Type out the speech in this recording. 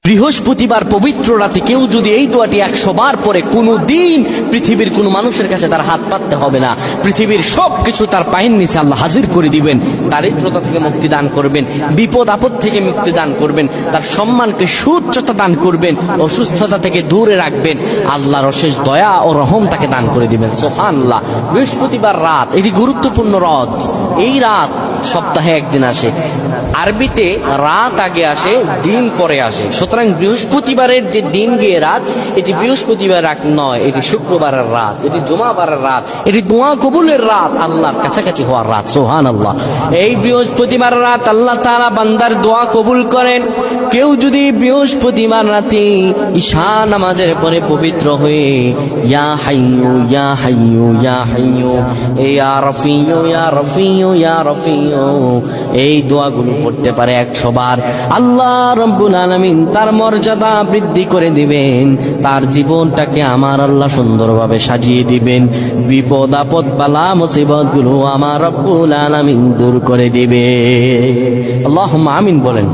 বৃহস্পতিবার পবিত্র রাতে কেউ যদি এই দোয়াটি 100 বার পরে, কোনো দিন পৃথিবীর কোনো মানুষের কাছে তার হাত পাততে হবে না। পৃথিবীর সবকিছু তার পায়ের নিচে আল্লাহ হাজির করে দিবেন। দারিদ্রতা থেকে মুক্তি দান করবেন, বিপদ আপদ থেকে মুক্তি দান করবেন, তার সম্মানকে সুউচ্চতা দান করবেন, অসুস্থতা থেকে দূরে রাখবেন। আল্লাহর অশেষ দয়া ও রহম তাকে দান করে দিবেন। সুবহানাল্লাহ। বৃহস্পতিবার রাত এটি গুরুত্বপূর্ণ রাত। এই রাত সপ্তাহে একদিন আসে। আরবিতে রাত আগে আসে, দিন পরে আসে। সুতরাং বৃহস্পতিবারের যে দিন গিয়ে রাত, এটি বৃহস্পতিবার রাত নয়, এটি শুক্রবারের রাত, এটি জুমাবারের রাত, এটি দোয়া কবুলের রাত, আল্লাহর কাছাকাছি হওয়ার রাত। সুবহানাল্লাহ। এই বৃহস্পতিবার রাত আল্লাহ তাআলা বান্দার দোয়া কবুল করেন। কেউ যদি বৃহস্পতিবার রাতে ঈশা নামাজের পরে পবিত্র হয়ে ইয়া হাইয়ু ইয়া হাইয়ু ইয়া হাইয়ু ইয়া রফিয়ু ইয়া রফিয়ু ইয়া রফিয়ু এই দোয়াগুলো পড়তে পারে 100 বার, আল্লাহ রাব্বুল আলামিন তার মর্যাদা বৃদ্ধি করে দিবেন। তার জীবনটাকে আমার আল্লাহ সুন্দরভাবে সাজিয়ে দিবেন। বিপদ আপদ বালা মুসিবত গুলো আমার রব্বুল আলামিন দূর করে দিবে। আল্লাহুম্মা আমিন বলেন।